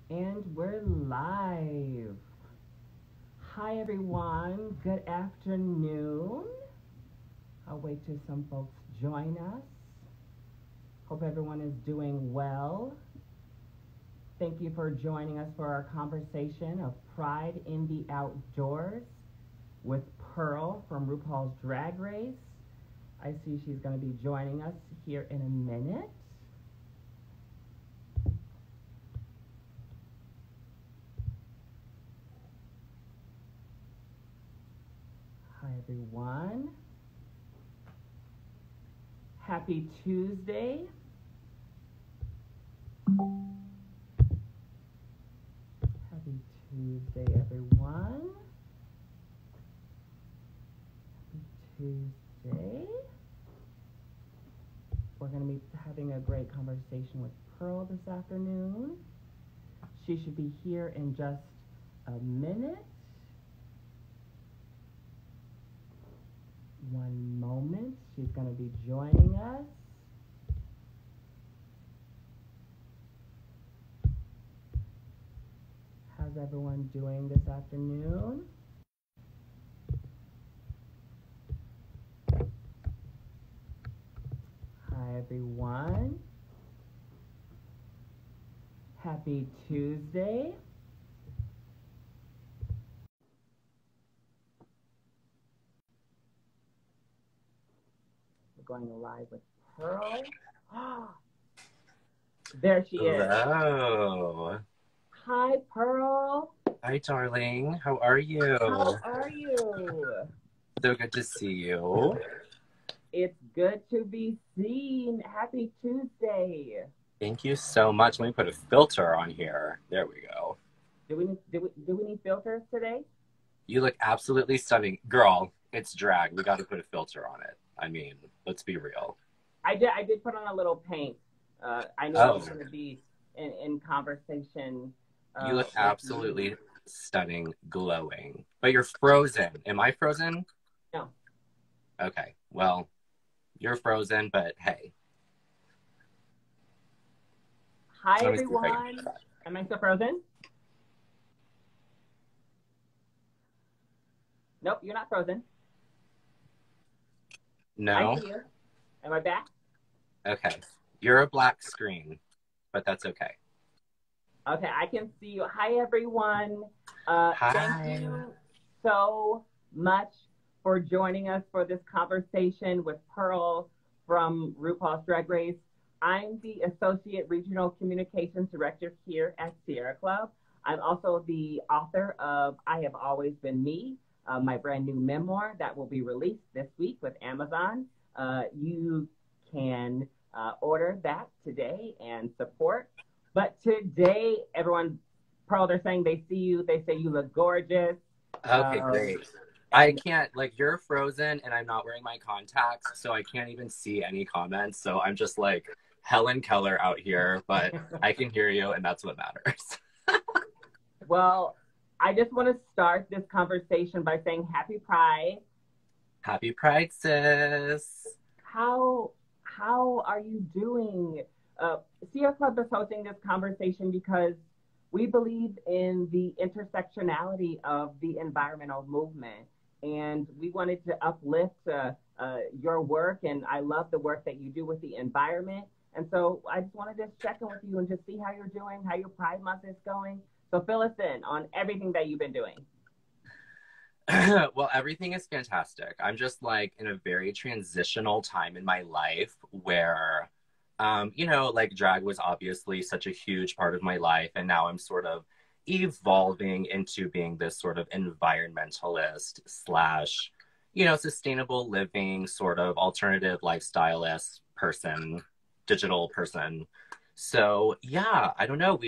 And we're live. Hi, everyone. Good afternoon. I'll wait till some folks join us. Hope everyone is doing well. Thank you for joining us for our conversation of Pride in the Outdoors with Pearl from RuPaul's Drag Race. I see she's going to be joining us here in a minute. Hi, everyone. Happy Tuesday. Happy Tuesday, everyone. Happy Tuesday. We're going to be having a great conversation with Pearl this afternoon. She should be here in just a minute. One moment. She's going to be joining us. How's everyone doing this afternoon? Hi, everyone. Happy Tuesday. We're going live with Pearl. There she is. Hello. Hi, Pearl. Hi, darling. How are you? How are you? So good to see you. It's good to be seen. Happy Tuesday. Thank you so much. Let me put a filter on here. There we go. Do we need filters today? You look absolutely stunning. Girl, it's drag. We got to put a filter on it. I mean, let's be real. I did put on a little paint. I know I was going to be in conversation. You look absolutely stunning, glowing. But you're frozen. Am I frozen? No. Okay. Well, you're frozen, but hey. Hi, everyone. Am I still frozen? Nope, you're not frozen. No. I see you. Am I back? Okay. You're a black screen, but that's okay. Okay, I can see you. Hi, everyone. Hi. Thank you so much for joining us for this conversation with Pearl from RuPaul's Drag Race. I'm the Associate Regional Communications Director here at Sierra Club. I'm also the author of I Have Always Been Me, my brand new memoir that will be released this week with Amazon. You can order that today and support. But today, everyone, Pearl, they're saying they see you. They say you look gorgeous. Okay, great. I can't, like, you're frozen and I'm not wearing my contacts, so I can't even see any comments. So I'm just like Helen Keller out here, but I can hear you and that's what matters. Well, I just want to start this conversation by saying happy Pride. Happy Pride, sis. How are you doing? Sierra Club is hosting this conversation because we believe in the intersectionality of the environmental movement. And we wanted to uplift your work. And I love the work that you do with the environment. And so I just wanted to check in with you and just see how you're doing, how your Pride Month is going. So fill us in on everything that you've been doing. Well, everything is fantastic. I'm just like in a very transitional time in my life where, like drag was obviously such a huge part of my life. And now I'm sort of evolving into being this sort of environmentalist slash, sustainable living sort of alternative lifestylist person, digital person. So yeah, I don't know.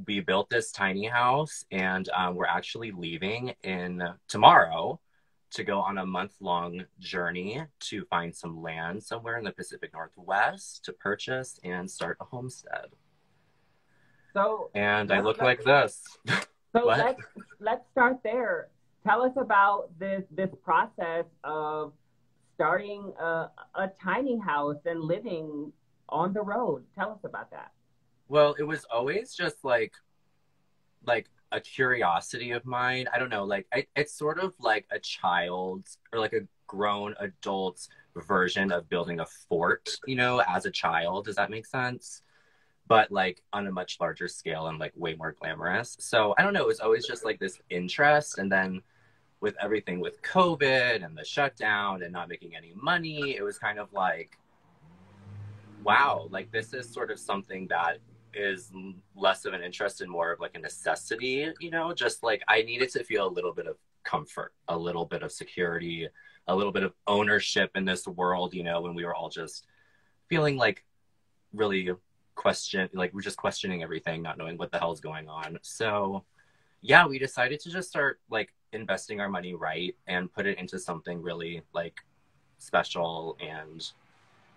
We built this tiny house and we're actually leaving in tomorrow to go on a month-long journey to find some land somewhere in the Pacific Northwest to purchase and start a homestead. And I look like this. So let's start there. Tell us about this process of starting a tiny house and living on the road. Tell us about that. Well, it was always just like a curiosity of mine. I don't know, like it's sort of like a child's or like a grown adult's version of building a fort, you know, as a child. Does that make sense? But like on a much larger scale and like way more glamorous. So I don't know, it was always just like this interest. And then with everything with COVID and the shutdown and not making any money, it was kind of like, wow, like this is sort of something that is less of an interest and more of like a necessity, you know, just like I needed to feel a little bit of comfort, a little bit of security, a little bit of ownership in this world, you know, when we were all just feeling like really like we're just questioning everything, not knowing what the hell's going on. So yeah, we decided to just start like investing our money right and put it into something really like special. And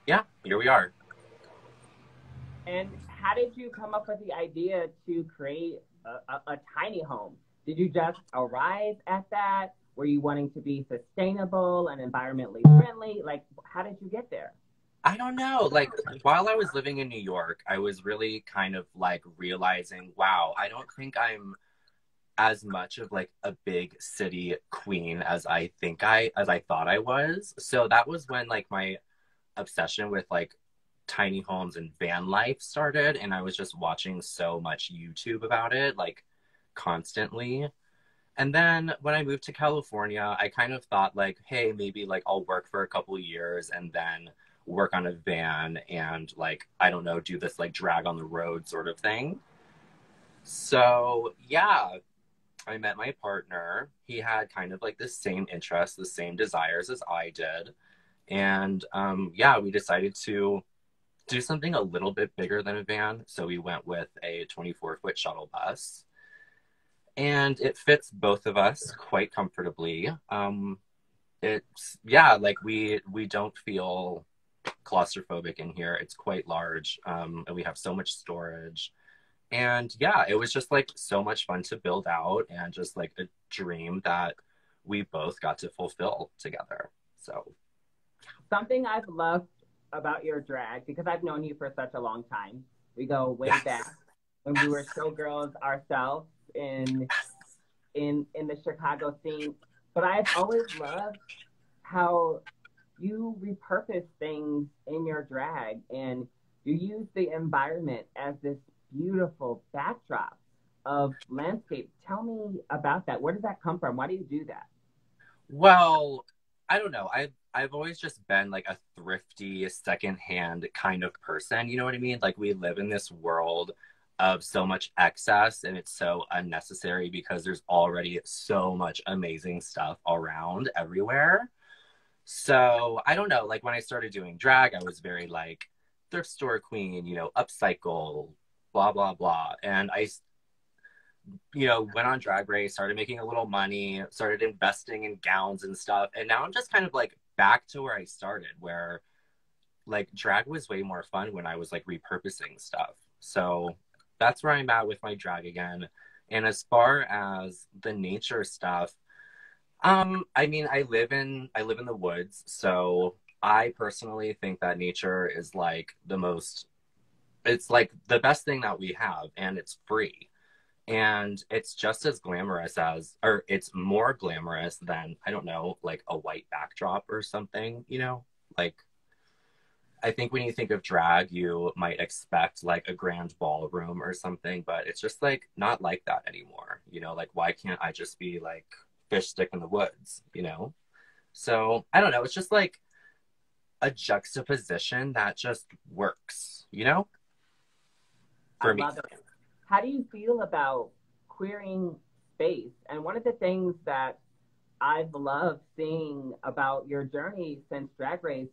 yeah, here we are. And how did you come up with the idea to create a tiny home? Did you just arrive at that? Were you wanting to be sustainable and environmentally friendly? Like, how did you get there? I don't know. Like while I was living in New York, I was really kind of like realizing, wow, I don't think I'm as much of like a big city queen as I thought I was. So that was when like my obsession with like tiny homes and van life started, and I was just watching so much YouTube about it like constantly. And then when I moved to California, I kind of thought like, hey, maybe like I'll work for a couple years and then work on a van and like I don't know, do this like drag on the road sort of thing. So yeah, I met my partner. He had kind of like the same interests, the same desires as I did. And yeah, we decided to do something a little bit bigger than a van. So we went with a 24-foot shuttle bus. And it fits both of us quite comfortably. It's yeah, like we don't feel claustrophobic in here. It's quite large, and we have so much storage. And yeah, it was just like so much fun to build out and just like a dream that we both got to fulfill together. So Something I've loved about your drag, because I've known you for such a long time. We go way back yes, when we were yes, showgirls ourselves in the Chicago scene. But I've yes. always loved how you repurpose things in your drag and you use the environment as this beautiful backdrop of landscape. Tell me about that. Where does that come from? Why do you do that? Well, I don't know. I've always just been like a thrifty, secondhand kind of person. You know what I mean? Like we live in this world of so much excess and it's so unnecessary because there's already so much amazing stuff around everywhere. So I don't know. Like when I started doing drag, I was very like thrift store queen, you know, upcycle, blah, blah, blah. And went on Drag Race, started making a little money, started investing in gowns and stuff. And now I'm just kind of like back to where I started, where like drag was way more fun when I was like repurposing stuff. So that's where I'm at with my drag again. And as far as the nature stuff, I mean, I live in the woods, so I personally think that nature is like it's like the best thing that we have, and it's free. And it's just as glamorous or it's more glamorous than, I don't know, like a white backdrop or something, you know? Like, I think when you think of drag, you might expect like a grand ballroom or something, but it's just like not like that anymore. You know, like, why can't I just be like fish stick in the woods, you know? So I don't know. It's just like a juxtaposition that just works, you know, I for me. love it. How do you feel about queering space? And one of the things that I've loved seeing about your journey since Drag Race,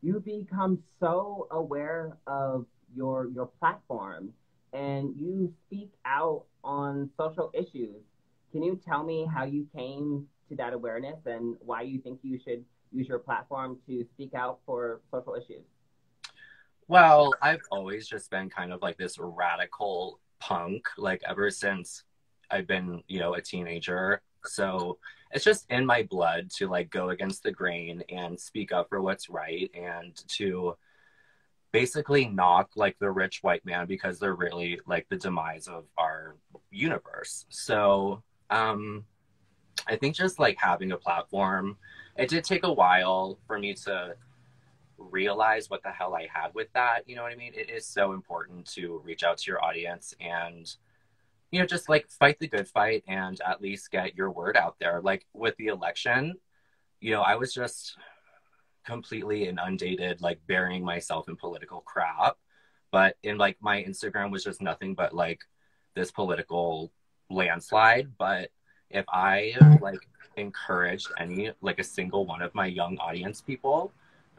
you become so aware of your platform and you speak out on social issues. Can you tell me how you came to that awareness and why you think you should use your platform to speak out for social issues? Well, I've always just been kind of like this radical punk, like ever since I've been, a teenager. So it's just in my blood to like go against the grain and speak up for what's right and to basically knock like the rich white man because they're really like the demise of our universe. So I think just like having a platform, it did take a while for me to realize what the hell I had with that. You know what I mean? It is so important to reach out to your audience and, you know, just like fight the good fight and at least get your word out there. Like with the election, you know, I was just completely inundated, like burying myself in political crap. But in like my Instagram was just nothing but like this political landslide. But if I like encouraged any, like a single one of my young audience people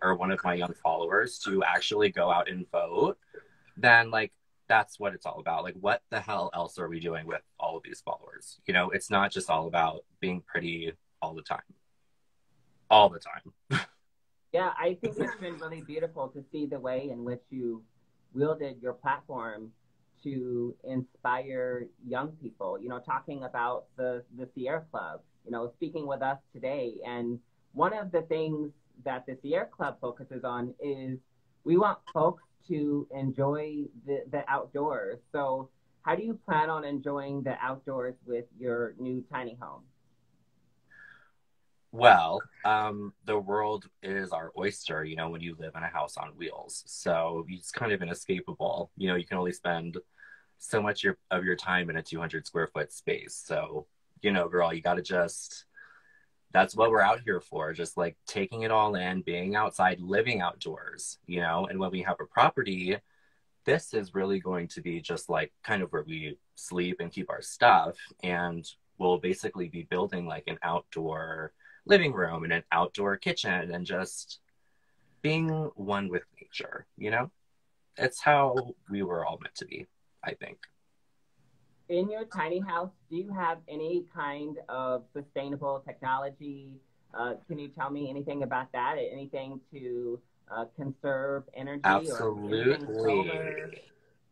or one of my young followers to actually go out and vote, then like that's what it's all about. Like, what the hell else are we doing with all of these followers? You know, it's not just all about being pretty all the time. All the time. Yeah, I think it's been really beautiful to see the way in which you wielded your platform to inspire young people, you know, talking about the Sierra Club, you know, speaking with us today. And one of the things that the Sierra Club focuses on is we want folks to enjoy the outdoors. So how do you plan on enjoying the outdoors with your new tiny home? Well, the world is our oyster, you know, when you live in a house on wheels. So it's kind of inescapable. You know, you can only spend so much of your time in a 200 square foot space. So, you know, girl, you got to just, that's what we're out here for. Just like taking it all in, being outside, living outdoors, you know, and when we have a property, this is really going to be just like kind of where we sleep and keep our stuff. And we'll basically be building like an outdoor living room and an outdoor kitchen and just being one with nature, you know? It's how we were all meant to be, I think. In your tiny house, do you have any kind of sustainable technology? Can you tell me anything about that? Anything to conserve energy or anything solar? Absolutely.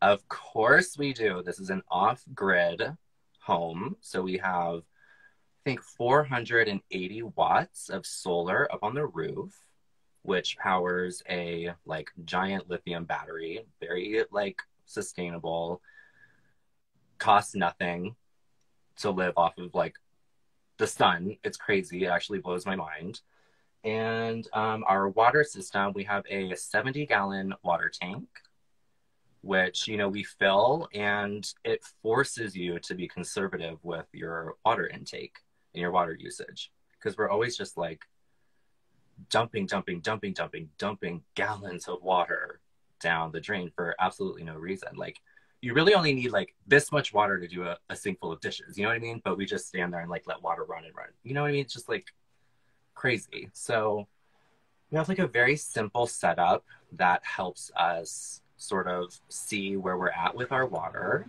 Of course we do. This is an off-grid home. So we have, I think, 480 watts of solar up on the roof, which powers a like giant lithium battery, very like sustainable, costs nothing to live off of like the sun. It's crazy. It actually blows my mind. And our water system, we have a 70-gallon water tank, which, you know, we fill and it forces you to be conservative with your water intake and your water usage. Because we're always just like dumping gallons of water down the drain for absolutely no reason. Like, you really only need like this much water to do a sink full of dishes. You know what I mean? But we just stand there and like let water run and run. You know what I mean? It's just like crazy. So we have like a very simple setup that helps us sort of see where we're at with our water.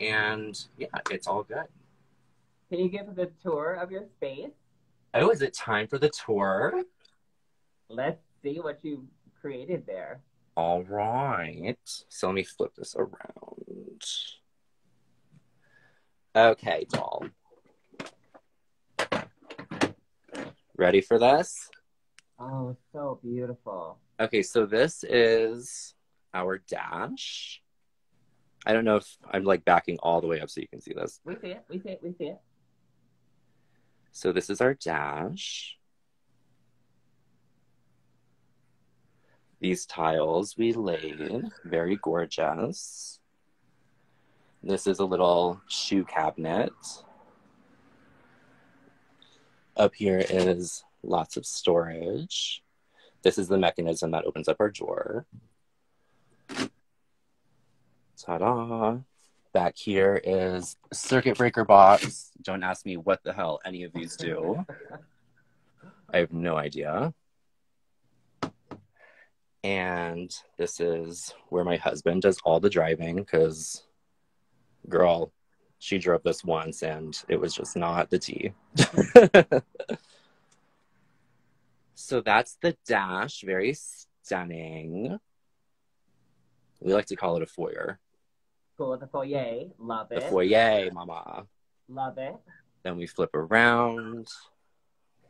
And yeah, it's all good. Can you give us a tour of your space? Oh, is it time for the tour? Let's see what you created there. All right. So let me flip this around. Okay, doll. Ready for this? Oh, so beautiful. Okay, so this is our dash. I don't know if I'm like backing all the way up so you can see this. We see it, we see it, we see it. So this is our dash. These tiles we laid, very gorgeous. This is a little shoe cabinet. Up here is lots of storage. This is the mechanism that opens up our drawer. Ta-da! Back here is a circuit breaker box. Don't ask me what the hell any of these do. I have no idea. And this is where my husband does all the driving because, girl, she drove this once and it was just not the tea. So that's the dash. Very stunning. We like to call it a foyer. Cool, the foyer. Love it. The foyer, mama. Love it. Then we flip around.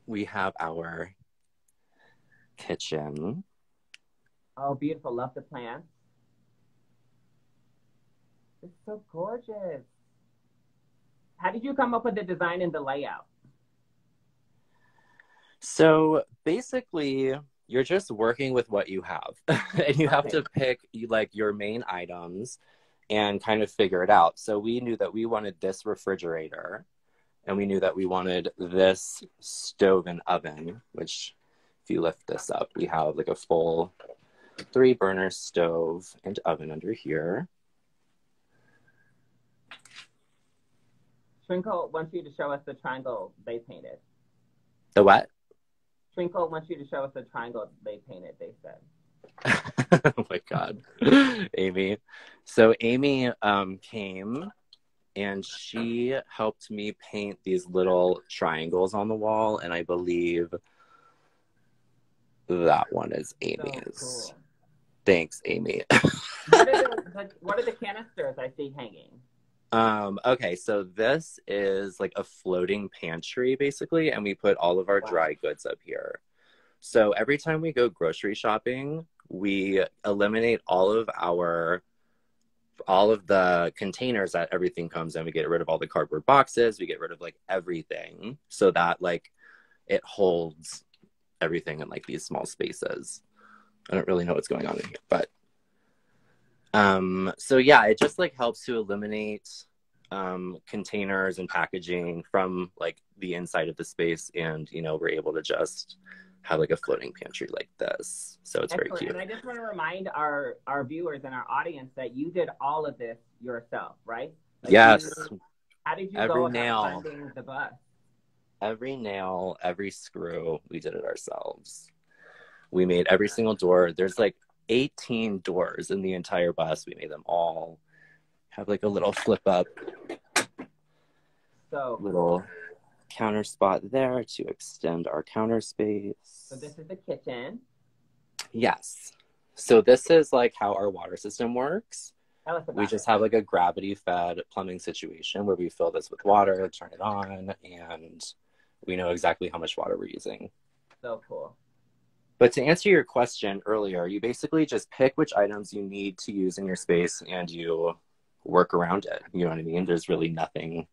We have our kitchen. Oh, beautiful. Love the plants. It's so gorgeous. How did you come up with the design and the layout? So basically, you're just working with what you have, and you have Okay. to pick like your main items and kind of figure it out. So we knew that we wanted this refrigerator, and we knew that we wanted this stove and oven, which if you lift this up, we have like a full 3-burner stove and oven under here. Twinkle wants you to show us the triangle they painted. The what? Twinkle wants you to show us the triangle they painted, they said. Oh my God. Amy. So Amy came and she helped me paint these little triangles on the wall, and I believe that one is Amy's. So cool. Thanks, Amy. What are the canisters I see hanging? Okay, so this is like a floating pantry basically, and we put all of our dry goods up here. So every time we go grocery shopping, we eliminate all of the containers that everything comes in. We get rid of all the cardboard boxes, we get rid of like everything so that like it holds everything in like these small spaces. I don't really know what's going on in here, but so yeah, it just like helps to eliminate containers and packaging from like the inside of the space, and you know, we're able to just have like a floating pantry like this. So it's Excellent. very cute. And I just want to remind our viewers and our audience that you did all of this yourself, right? Like Yes. How did you Every go nail. about funding the bus? Every nail, every screw, we did it ourselves. We made every single door. There's like 18 doors in the entire bus. We made them all. Have like a little flip up. So little counter spot there to extend our counter space. So this is the kitchen. Yes. So this is like how our water system works. Tell us about We just have like a gravity fed plumbing situation where we fill this with water, turn it on, and we know exactly how much water we're using. So cool. But to answer your question earlier, you basically just pick which items you need to use in your space and you work around it. You know what I mean? There's really nothing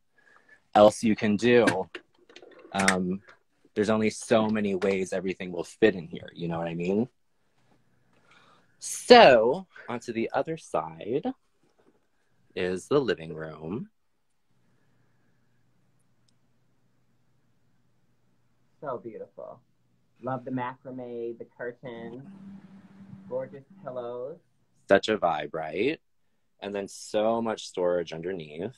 else you can do. There's only so many ways everything will fit in here. You know what I mean? So onto the other side is the living room. So beautiful. Love the macrame, the curtains, gorgeous pillows. Such a vibe, right? And then so much storage underneath.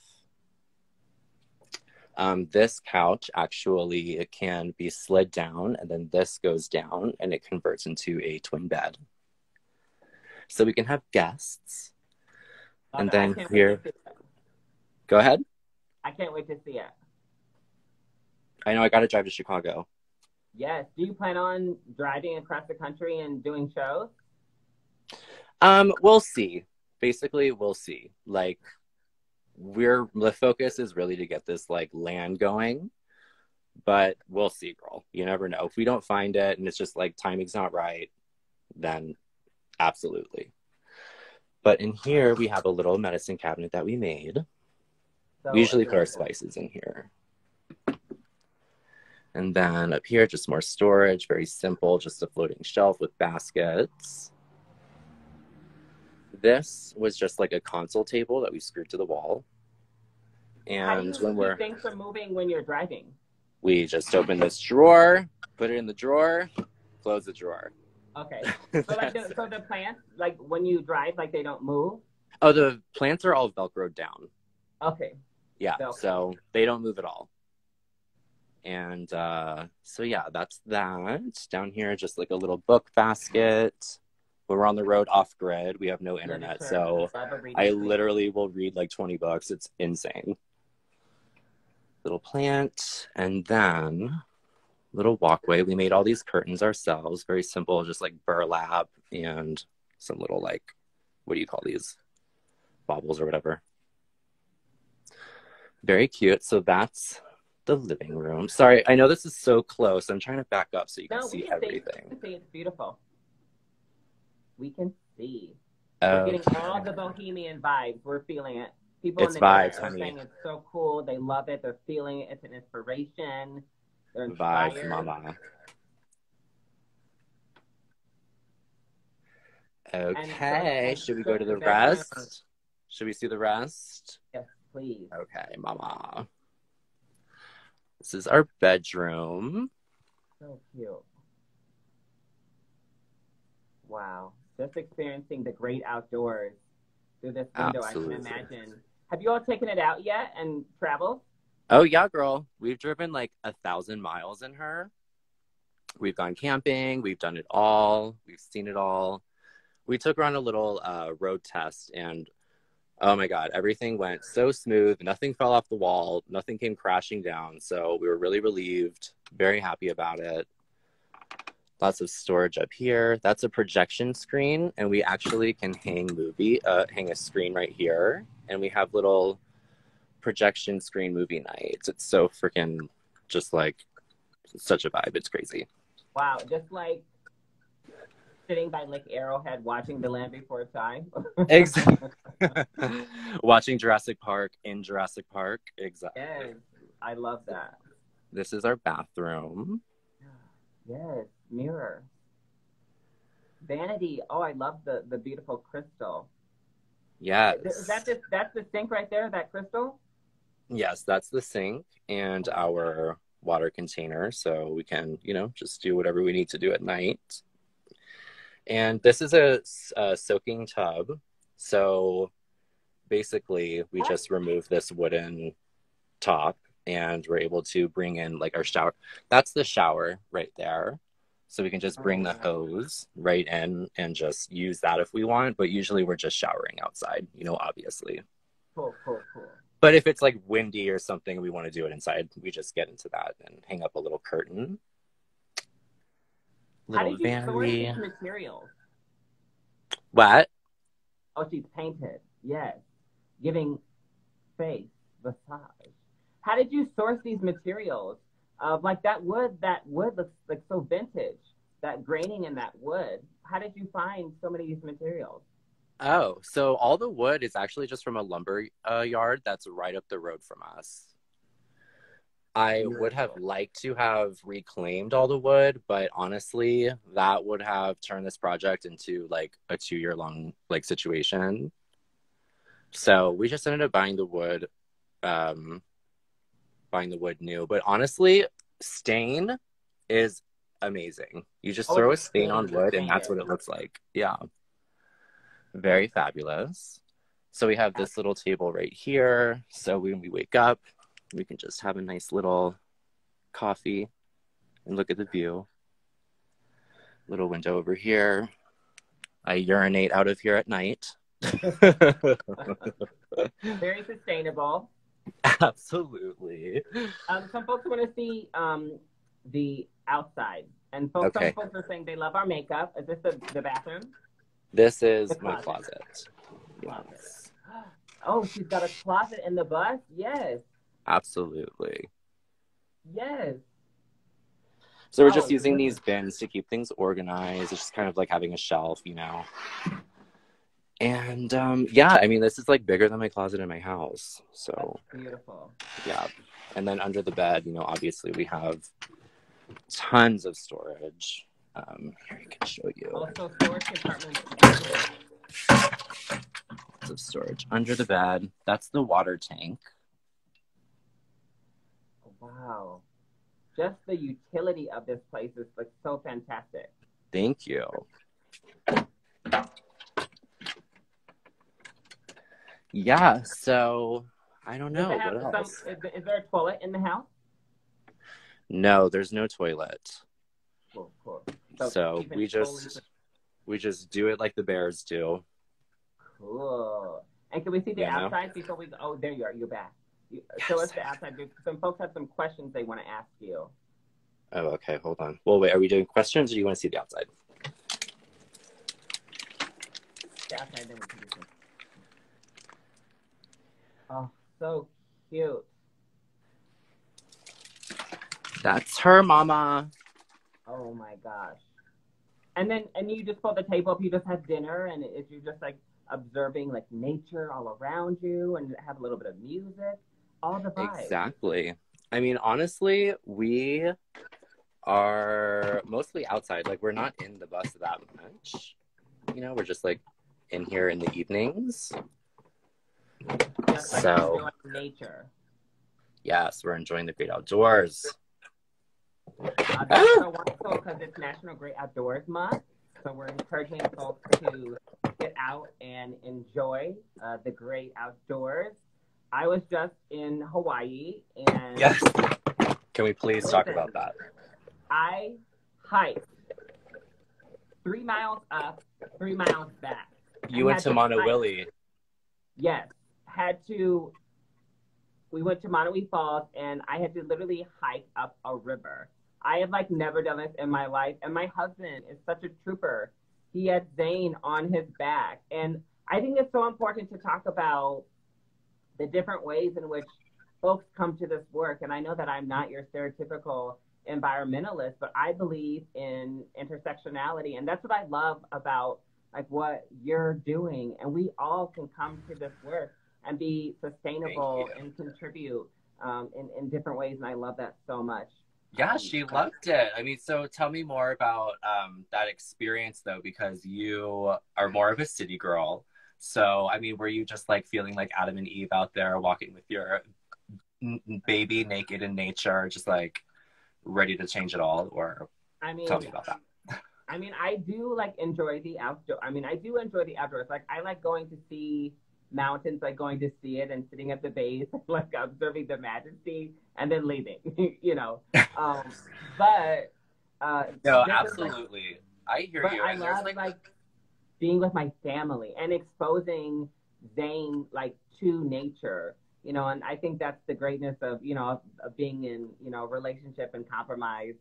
This couch actually, it can be slid down, and then this goes down and it converts into a twin bed. So we can have guests. And then here, go ahead. I can't wait to see it. I know I got to drive to Chicago. Yes. Do you plan on driving across the country and doing shows? We'll see. Basically, we'll see. Like, the focus is really to get this like land going, but we'll see, girl. You never know. If we don't find it and it's just like timing's not right, then absolutely. But in here we have a little medicine cabinet that we made. So we usually put our spices in here. And then up here, just more storage, very simple, just a floating shelf with baskets. This was just like a console table that we screwed to the wall. And when we're keep things from moving when you're driving? We just open this drawer, put it in the drawer, close the drawer. Okay. So like so the plants, like when you drive, like they don't move? Oh, the plants are all Velcroed down. Okay. Yeah, so they don't move at all. And so yeah, that's that. Down here, just like a little book basket. When we're on the road off grid, we have no internet, so I literally will read like 20 books. It's insane. Little plant, and then little walkway. We made all these curtains ourselves, very simple, just like burlap and some little like, what do you call these? Baubles or whatever. Very cute. So that's the living room. Sorry, I know this is so close. I'm trying to back up so you can see everything. See, it's beautiful. We can see. We're getting Okay. all the bohemian vibes. We're feeling it. People in It's the vibes, chat are honey. saying it's so cool. They love it. They're feeling it. It's an inspiration. They're Vibes, inspired. mama. And so, Okay. and Should we go so to the the bedroom. rest? Should we see the rest? Yes, please. Okay, mama. This is our bedroom. So cute. Wow. Just experiencing the great outdoors through this window, I can Absolutely. imagine. Have you all taken it out yet and traveled? Oh, yeah, girl. We've driven like 1,000 miles in her. We've gone camping. We've done it all. We've seen it all. We took her on a little road test, and oh my God, everything went so smooth. Nothing fell off the wall. Nothing came crashing down. So we were really relieved, very happy about it. Lots of storage up here. That's a projection screen, and we actually can hang a screen right here, and we have little projection screen movie nights. It's so freaking just like such a vibe. It's crazy. Wow. Just like sitting by Lake Arrowhead watching The Land Before Time. Exactly. Watching Jurassic Park in Jurassic Park. Exactly. Yes, I love that. This is our bathroom. Yes, mirror. Vanity. Oh, I love the beautiful crystal. Is Yes. that that's the sink right there, that crystal? Yes, that's the sink and our water container. So we can, just do whatever we need to do at night. And this is a soaking tub. So basically, we just remove this wooden top and we're able to bring in like our shower. That's the shower right there. So we can just bring the hose right in and just use that if we want. But usually we're just showering outside, obviously. Cool, cool, cool. But if it's like windy or something, we want to do it inside, we just get into that and hang up a little curtain. How Little did you source vanity. these materials? What? Oh, she's painted. Yes. Giving face, massage. How did you source these materials? Like that wood looks like so vintage. That graining in that wood. How did you find so many of these materials? Oh, so all the wood is actually just from a lumber yard that's right up the road from us. I would have liked to have reclaimed all the wood, but honestly, that would have turned this project into like a 2-year long like situation. So we just ended up um, buying the wood new. But honestly, stain is amazing. You just throw a stain on wood and that's what it looks like. Yeah. Very fabulous. So we have this little table right here. So when we wake up, we can just have a nice little coffee and look at the view. Little window over here. I urinate out of here at night. Very sustainable. Absolutely. Some folks want to see the outside, and some folks are saying they love our makeup. Is this the bathroom? This is my closet. Yes. Oh, she's got a closet in the bus? Yes. Absolutely. Yes. So we're just using these bins to keep things organized. It's just kind of like having a shelf, And yeah, I mean, this is like bigger than my closet in my house. So that's beautiful. Yeah. And then under the bed, obviously we have tons of storage. Here I can show you. Also storage compartments. Lots of storage under the bed. That's the water tank. Wow. Just the utility of this place is like so fantastic. Thank you. Yeah, so I don't know. What else? Is there a toilet in the house? No, there's no toilet. Cool. So we just do it like the bears do. Cool. And can we see the outside before we go? Oh, there you are. You're back. Show us the outside. Some folks have some questions they want to ask you. Oh, okay. Hold on. Well, wait. Are we doing questions or do you want to see the outside? The outside, then we can do some. Oh, so cute. That's her, mama. Oh, my gosh. And you just pull the table up, you just have dinner, and if you're just like observing like nature all around you and have a little bit of music, all the vibes. Exactly. I mean, honestly, we are mostly outside. Like, we're not in the bus that much. You know, we're just like in here in the evenings. Just like enjoying nature. Yes, we're enjoying the great outdoors. That's so wonderful because it's National Great Outdoors Month. So we're encouraging folks to get out and enjoy the great outdoors. I was just in Hawaii and yes. Can we please talk about that? I hiked 3 miles up, 3 miles back. You went to Monowilly. Yes. We went to Monowilly Falls and I had to literally hike up a river. I have like never done this in my life. And my husband is such a trooper. He had Zane on his back. And I think it's so important to talk about the different ways in which folks come to this work. And I know that I'm not your stereotypical environmentalist, but I believe in intersectionality. And that's what I love about like what you're doing. And we all can come to this work and be sustainable and contribute in different ways. And I love that so much. Yeah, she loved it. I mean, so tell me more about that experience, though, because you are more of a city girl. So, I mean, were you just like feeling like Adam and Eve out there walking with your baby naked in nature, just like ready to change it all? Or tell me about that. I mean, I do like enjoy the outdoor. I mean, I do enjoy the outdoors. Like, I like going to see mountains, like going to see it and sitting at the base, like observing the majesty and then leaving, you know. But no, absolutely. Like, I hear you. I love like being with my family and exposing Zane like to nature, you know, and I think that's the greatness of, you know, of being in, you know, relationship and compromise.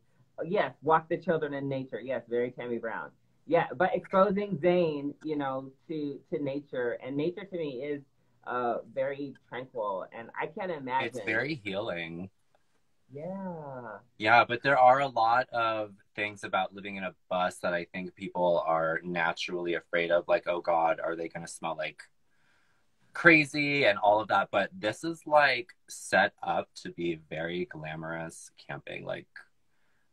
Yes, walk the children in nature. Yes, very Tammy Brown. Yeah, but exposing Zane, you know, to nature, and nature to me is very tranquil, and I can't imagine. It's very healing. Yeah. Yeah, but there are a lot of things about living in a bus that I think people are naturally afraid of, like, oh God, are they going to smell like crazy and all of that? But this is like set up to be very glamorous camping, like.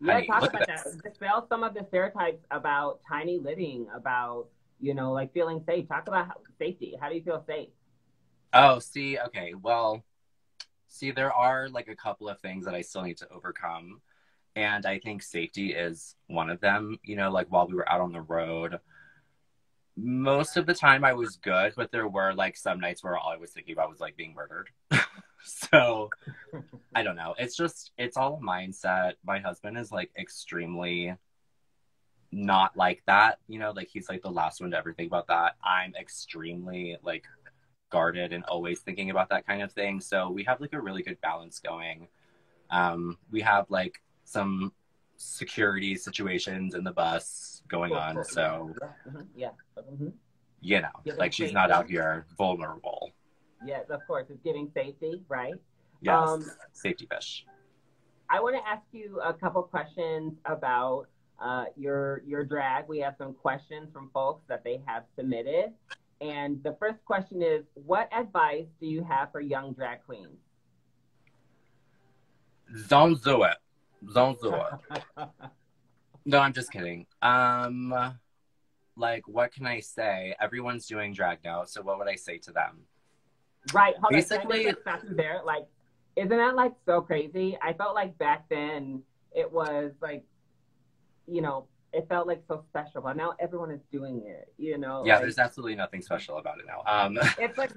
Yeah, honey, talk about that. Dispel some of the stereotypes about tiny living, about, you know, like feeling safe. Talk about safety. How do you feel safe? Oh, see, okay. Well, see, there are like a couple of things that I still need to overcome. And I think safety is one of them. You know, like while we were out on the road, most of the time I was good, but there were like some nights where all I was thinking about was like being murdered. So I don't know. It's all a mindset. My husband is like extremely not like that, you know, like he's like the last one to ever think about that. I'm extremely like guarded and always thinking about that kind of thing. So we have like a really good balance going. We have like some security situations in the bus going on. So, you know, like she's not out here vulnerable. Yes, of course. It's giving safety, right? Yes, safety fish. I want to ask you a couple questions about your drag. We have some questions from folks that they have submitted. And the first question is, what advice do you have for young drag queens? Don't do it. Don't do it. No, I'm just kidding. Like, what can I say? Everyone's doing drag now, so what would I say to them? Right. Hold basically, on, there. Like, isn't that like so crazy? I felt like back then it was like, you know, it felt like so special, but now everyone is doing it, you know? Yeah, like, there's absolutely nothing special about it now. It's like,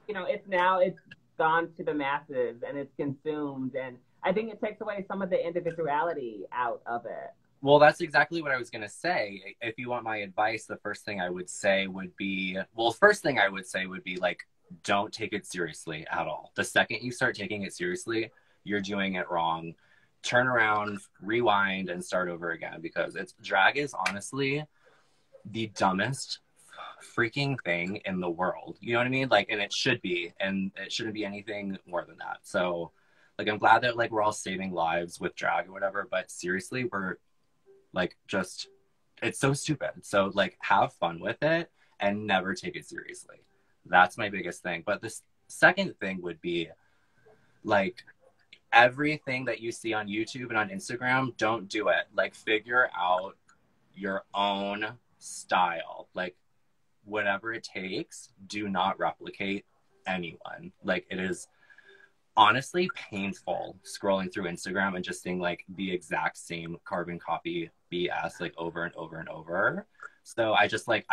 you know, it's gone to the masses and it's consumed. And I think it takes away some of the individuality out of it. Well, that's exactly what I was going to say. If you want my advice, the first thing I would say would be, like, don't take it seriously at all. The second you start taking it seriously, you're doing it wrong. Turn around, rewind, and start over again, because drag is honestly the dumbest freaking thing in the world. You know what I mean? Like, and it should be, and it shouldn't be anything more than that. So, like, I'm glad that like we're all saving lives with drag or whatever, but seriously, we're like just it's so stupid. So like have fun with it and never take it seriously. That's my biggest thing. But the second thing would be like everything that you see on YouTube and on Instagram, don't do it. Like figure out your own style. Like whatever it takes, do not replicate anyone. Like it is honestly painful scrolling through Instagram and just seeing like the exact same carbon copy BS like over and over and over. So I just like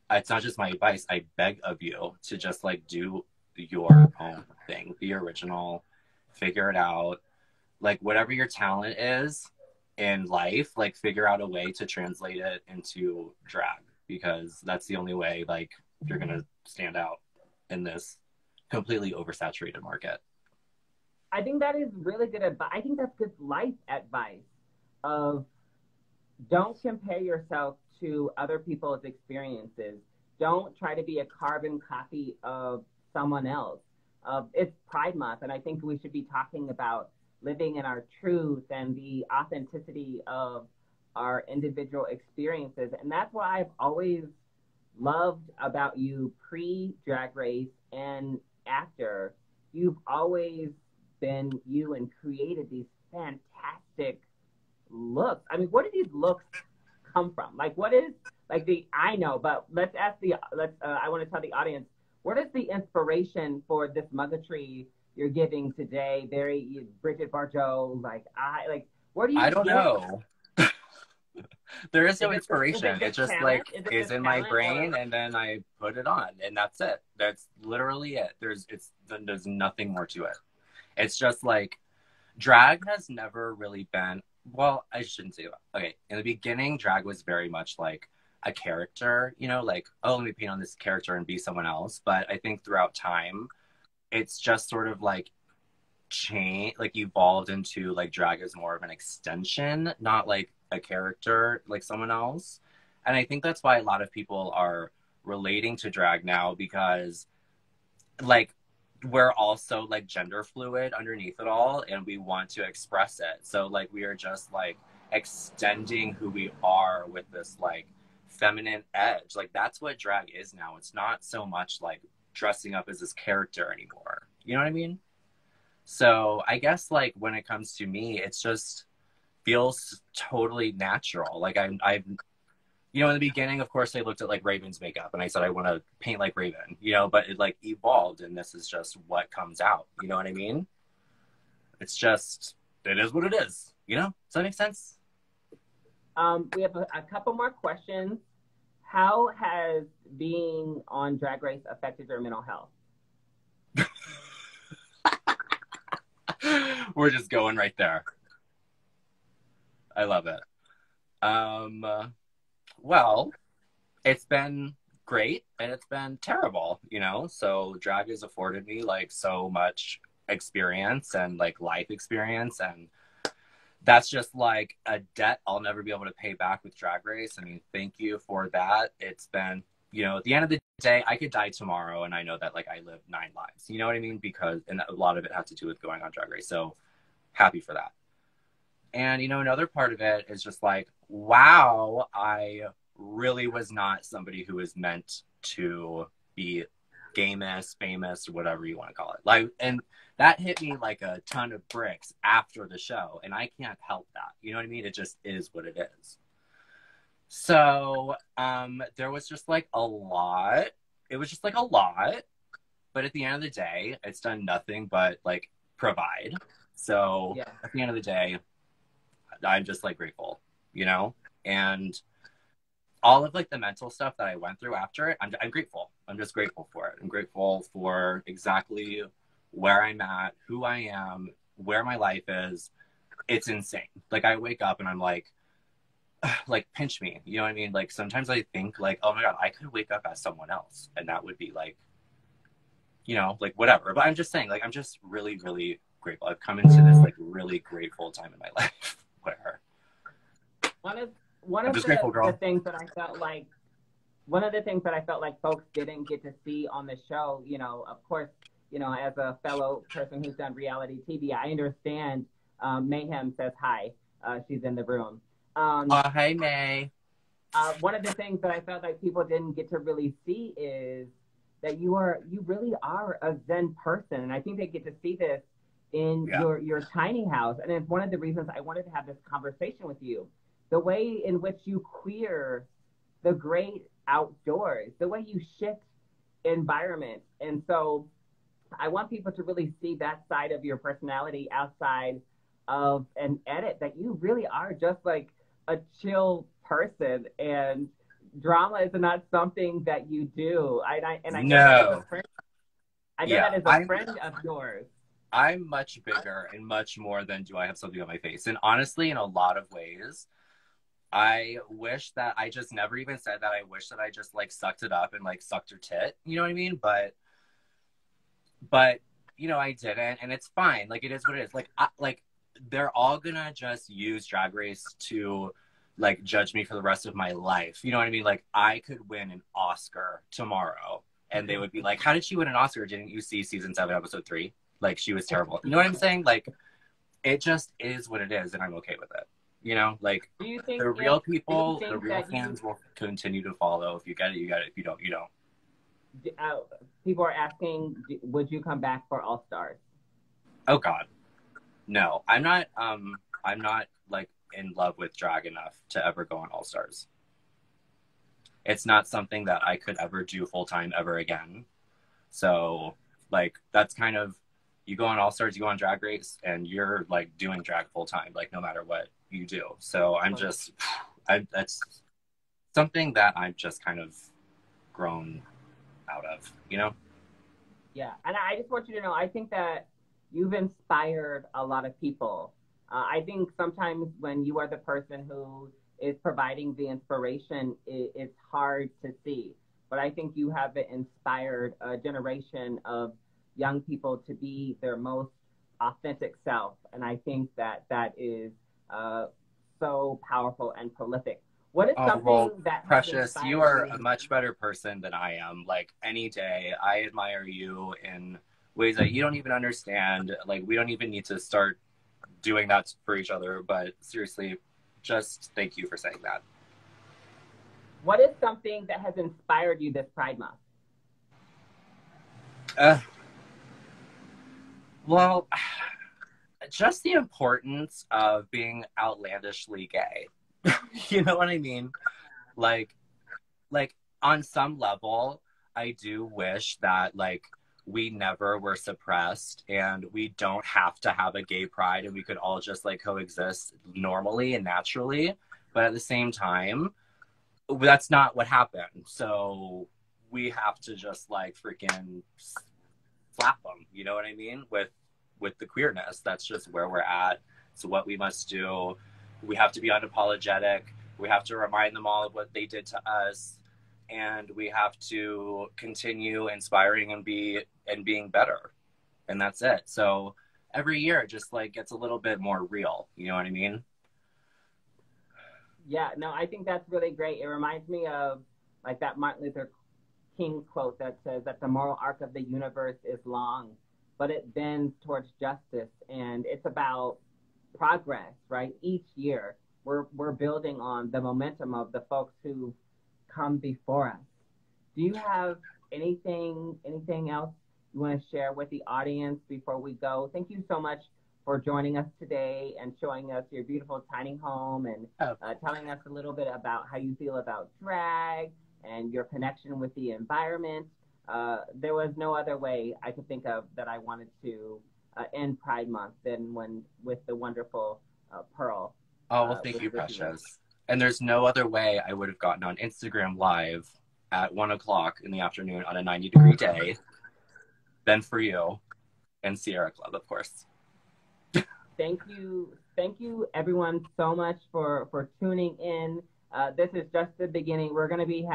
it's not just my advice. I beg of you to just like do your own thing, be original, figure it out. Like whatever your talent is in life, like figure out a way to translate it into drag, because that's the only way like you're gonna stand out in this completely oversaturated market. I think that is really good advice. I think that's good life advice of don't compare yourself to other people's experiences. Don't try to be a carbon copy of someone else. It's Pride Month, and I think we should be talking about living in our truth and the authenticity of our individual experiences. And that's what I've always loved about you pre-Drag Race and after. You've always been you and created these fantastic looks. I mean, where do these looks come from? Like, what is like I know, but let's ask I want to tell the audience, what is the inspiration for this muggatry you're giving today? Very Bridget Bardot, where do you I don't get know. There is no is inspiration. It just talent? like Is it is just in my talent brain or and then I put it on and that's it. That's literally it. There's nothing more to it. It's just like drag has never really been, well, I shouldn't say that. Okay, in the beginning, drag was very much like a character, you know, like, oh, let me paint on this character and be someone else. But I think throughout time, it's just sort of like like evolved into like drag is more of an extension, not like a character like someone else. And I think that's why a lot of people are relating to drag now, because like we're also like gender fluid underneath it all and we want to express it. So like we are just like extending who we are with this like feminine edge. Like that's what drag is now. It's not so much like dressing up as this character anymore. You know what I mean? So I guess like when it comes to me, it's just feels totally natural. Like I've you know, in the beginning, of course, I looked at like Raven's makeup and I said, I want to paint like Raven, you know, but it like evolved and this is just what comes out. You know what I mean? It's just, it is what it is. You know? Does that make sense? we have a couple more questions. How has being on Drag Race affected your mental health? We're just going right there. I love it. Well, it's been great and it's been terrible, you know? So drag has afforded me like so much experience and like life experience, and that's just like a debt I'll never be able to pay back with Drag Race. I mean, thank you for that. It's been, you know, at the end of the day, I could die tomorrow and I know that like I lived 9 lives. You know what I mean? Because, and a lot of it has to do with going on Drag Race. So happy for that. And, you know, another part of it is just like, wow, I really was not somebody who was meant to be famous, whatever you want to call it. Like, and that hit me like a ton of bricks after the show. And I can't help that. You know what I mean? It just is what it is. So there was just like a lot. It was just like a lot. But at the end of the day, it's done nothing but like provide. So yeah. At the end of the day, I'm just like grateful, you know? And all of like the mental stuff that I went through after it, I'm grateful. I'm just grateful for it. I'm grateful for exactly where I'm at, who I am, where my life is. It's insane. Like I wake up and I'm like pinch me. You know what I mean? Like sometimes I think like, oh my God, I could wake up as someone else and that would be like, you know, like whatever. But I'm just saying, like, I'm just really, really grateful. I've come into this like really grateful time in my life where one of the things that I felt like folks didn't get to see on the show, you know, of course, you know, as a fellow person who's done reality TV, I understand. Mayhem says hi. She's in the room. Hi, May. one of the things that I felt like people didn't get to really see is that you really are a Zen person, and I think they get to see this in Yeah. your tiny house, and it's one of the reasons I wanted to have this conversation with you. The way in which you queer the great outdoors, the way you shift environment, and so I want people to really see that side of your personality outside of an edit, that you really are just like a chill person, and drama is not something that you do. I know that as a No. friend. I know Yeah. that as a friend of yours. I'm much bigger and much more than do I have something on my face. And honestly, in a lot of ways, I wish that I just never even said that. I wish that I just like sucked it up and like sucked her tit. You know what I mean? But you know, I didn't, and it's fine. Like, it is what it is. Like they're all gonna just use Drag Race to like judge me for the rest of my life. You know what I mean? Like, I could win an Oscar tomorrow, and they would be like, "How did she win an Oscar? Didn't you see season 7, episode 3? Like, she was terrible." You know what I'm saying? Like, it just is what it is, and I'm okay with it. You know, like, Do you think the real people, think the real fans will continue to follow. If you get it, you get it. If you don't, you don't. People are asking, would you come back for All Stars? Oh God, no. I'm not. I'm not like in love with drag enough to ever go on All Stars. It's not something that I could ever do full time ever again. So, like, that's kind of, you go on All Stars, you go on Drag Race, and you're like doing drag full time, like no matter what you do. So I'm just, that's something that I've just kind of grown out of, you know? Yeah, and I just want you to know, I think that you've inspired a lot of people. I think sometimes when you are the person who is providing the inspiration, it's hard to see. But I think you have inspired a generation of young people to be their most authentic self. And I think that that is so powerful and prolific. What is something that Precious, you are a much better person than I am. Like, any day, I admire you in ways that you don't even understand. Like, we don't even need to start doing that for each other. But seriously, just thank you for saying that. What is something that has inspired you this Pride Month? Well, just the importance of being outlandishly gay. You know what I mean? Like on some level, I do wish that like we never were suppressed and we don't have to have a gay pride and we could all just like coexist normally and naturally. But at the same time, that's not what happened. So we have to just like freaking slap them. You know what I mean? With the queerness, that's just where we're at. It's what we must do. We have to be unapologetic. We have to remind them all of what they did to us. And we have to continue inspiring and being better. And that's it. So every year it just like gets a little bit more real. You know what I mean? Yeah, no, I think that's really great. It reminds me of like that Martin Luther King quote that says that the moral arc of the universe is long, but it bends towards justice. And it's about progress, right? Each year we're building on the momentum of the folks who come before us. Do you have anything else you want to share with the audience before we go? Thank you so much for joining us today and showing us your beautiful tiny home and telling us a little bit about how you feel about drag and your connection with the environment. There was no other way I could think of that I wanted to end Pride Month than with the wonderful Pearl. Oh, well, thank you, Precious. And there's no other way I would have gotten on Instagram Live at 1:00 in the afternoon on a 90-degree day than for you and Sierra Club, of course. Thank you, everyone, so much for tuning in. This is just the beginning. We're going to be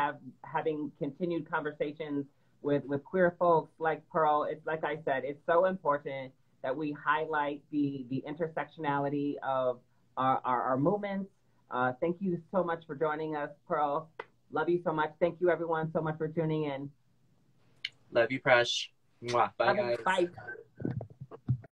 having continued conversations with queer folks like Pearl. It's like I said, it's so important that we highlight the intersectionality of our movements. Thank you so much for joining us, Pearl. Love you so much. Thank you, everyone, so much for tuning in. Love you, Presh. Mwah. Bye, guys. Bye.